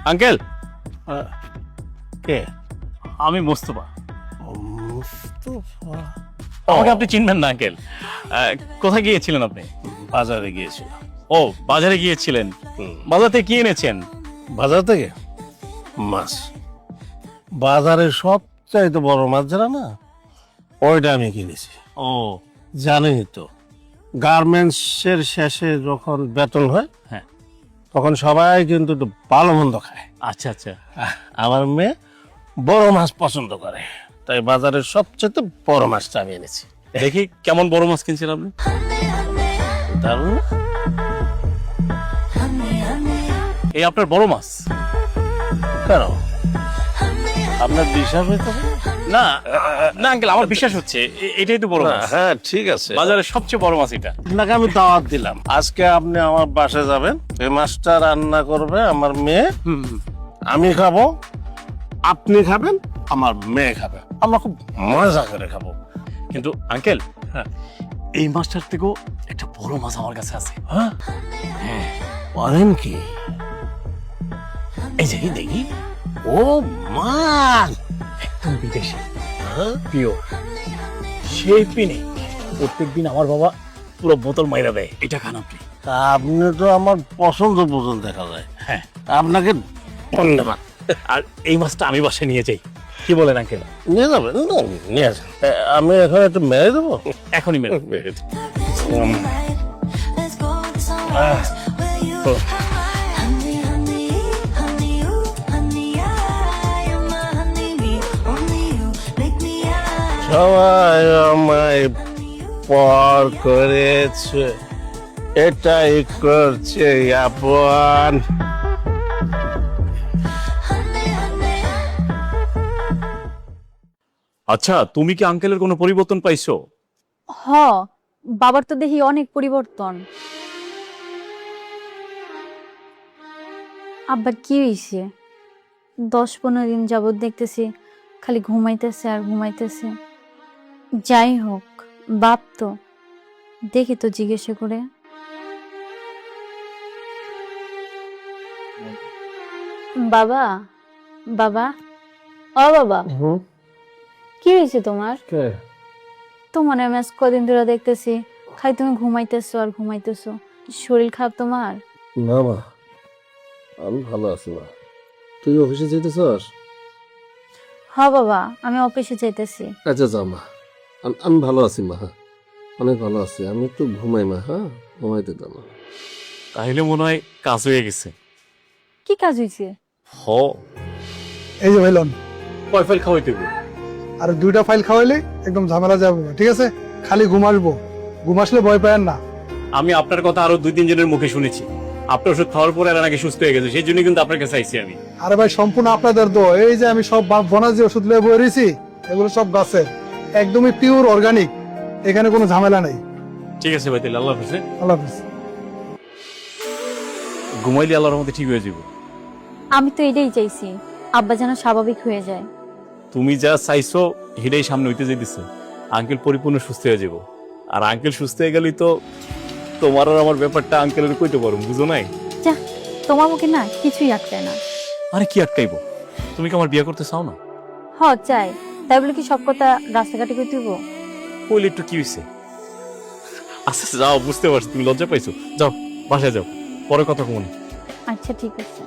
Uncle, কে? আমি মোস্তফা। মুস্তফা? আমাকে আপনি চিনবেন না আঙ্কেল। কোথায় গিয়েছিলেন আপনি? বাজারে গিয়েছিলাম। ও, বাজারে গিয়েছিলেন। হুম। বাজার থেকে কি এনেছেন? বাজার থেকে মাছ। বাজারের সবচাইতে বড় মাছ যারা না, ওইটা আমি কিনেছি। ও জানেনই তো, গার্মেন্টসের শেষে যখন বেতন হয়, হ্যাঁ। তখন সবাই কিন্তু একটু ভালো মন্দ খায়। আচ্ছা আচ্ছা। আমার মেয়ে বড় মাছ পছন্দ করে, তাই বাজারের সবচেয়ে বড় মাছটা আমি এনেছি। দেখি কেমন বড় মাছ কিনছেন আপনি। দারুণ না? এই আপনার বড় মাছ? কেন, আপনার বিশ্বাস হইতে পারে? না না আঙ্কেল, আমার বিশ্বাস হচ্ছে এটাই তো বড় মাছ। হ্যাঁ ঠিক আছে, বাজারের সবচেয়ে বড় মাছ এটা। আপনাকে আমি দাওয়াত দিলাম, আজকে আপনি আমার বাসায় যাবেন, এই মাছটা রান্না করবে আমার মেয়ে, আমি খাবো, আপনি খাবেন, আমার মেয়ে খাবে, আমরা খুব মজা করে খাবো। কিন্তু আঙ্কেল, হ্যাঁ। এই মাছটার থেকেও একটা বড় মাছ আমার কাছে আছে। হ্যাঁ, হ্যাঁ, বলেন কি? এই যে দেখি, ও মাছ একদম বিদেশি, হ্যাঁ? পিওর, সেই পিনে প্রত্যেকদিন আমার বাবা পুরো বোতল মাইরা দেয়। এটা খান আপনি। তা আপনি তো আমার পছন্দ দেখা যায়। হ্যাঁ, আপনাকে ধন্যবাদ। আর এই মাছটা আমি বাসায় নিয়ে যাই, কি বলেন আঙ্কেল? নিয়ে যাবেন? না, নিয়ে আসেন। আমি এখন একটু মেরে দেবো। এখনই মেরে মেরে দেবো। সবাই আমায় পর করেছে, এটাই করছে আপন। আচ্ছা, তুমি কি আঙ্কেলের কোনো পরিবর্তন পাইছো? হ, বাবার তো দেখি অনেক পরিবর্তন। আব্বার কি হয়েছে? 10-15 দিন যাবত দেখতেছি খালি ঘুমাইতেছে আর ঘুমাইতেছে। যাই হোক, বাপ তো, দেখি তো জিজ্ঞেস করে। বাবা, বাবা, ও বাবা, কি হয়েছে তোমার? তোমার আমি আজ কদিন ধরে দেখতেছি খালি তুমি ঘুমাইতেছো আর ঘুমাইতেছো। শরীর খারাপ তোমার? না মা, আমি ভালো আছি মা। তুই অফিসে যেতেছস? হ বাবা, আমি অফিসে যাইতেছি। আচ্ছা যা মা, আমি ভালো আছি মা। হ্যাঁ, অনেক ভালো আছি। আমি একটু ঘুমাই মা। হ্যাঁ, ঘুমাইতে দাও না। তাহলে মনে হয় কাজ হয়ে গেছে। কি কাজ হয়েছে? হ, এই যে ভাইলন, কয় ফাইল খাওয়াইতে হবে? আর 2টা ফাইল খাওয়াইলে একদম ঝামেলা যাবে না, ঠিক আছে? খালি ঘুম আসবো, ঘুম আসলে ভয় পায়েন না। আমি আপনার কথা আরো 2-3 জনের মুখে শুনেছি। আপনার ওষুধ খাওয়ার পরে এরা নাকি সুস্থ হয়ে গেছে, সেই জন্য কিন্তু আপনার কাছে আইছি আমি। আরে ভাই, সম্পূর্ণ আপনাদের দো। এই যে আমি সব বনাজি ওষুধ লিয়ে বয়ে রয়েছি, এগুলো সব গাছের, একদমই পিওর অর্গানিক, এখানে কোনো ঝামেলা নেই। ঠিক আছে ভাই, তাহলে আল্লাহ হাফেজ। আল্লাহ হাফিজ। ঘুমাইলে আল্লাহর মধ্যে ঠিক হয়ে যাবে। আমি তো এটাই চাইছি, আব্বা যেন স্বাভাবিক হয়ে যায়। তুমি যা চাইছো হিডেই সামনে হইতে যেতেছে। আঙ্কেল পরিপূর্ণ সুস্থ হয়ে যাব। আর আঙ্কেল সুস্থ হয়ে গেলেই তো তোমার আর আমার ব্যাপারটা আঙ্কেলের কইতে পারো, বুঝো নাই? যা, তোমার মুখে না কিছুই আটকায় না। আরে কি আটকাইবো? তুমি কি আমার বিয়ে করতে চাও না? হ, চাই। তাই বলে কি সব কথা রাস্তাঘাটে কই দিব? কইলে একটু কি হইছে? আচ্ছা যাও, বুঝতে পারছি তুমি লজ্জা পাইছো। যাও বাসায় যাও, পরে কথা কমন। আচ্ছা ঠিক আছে।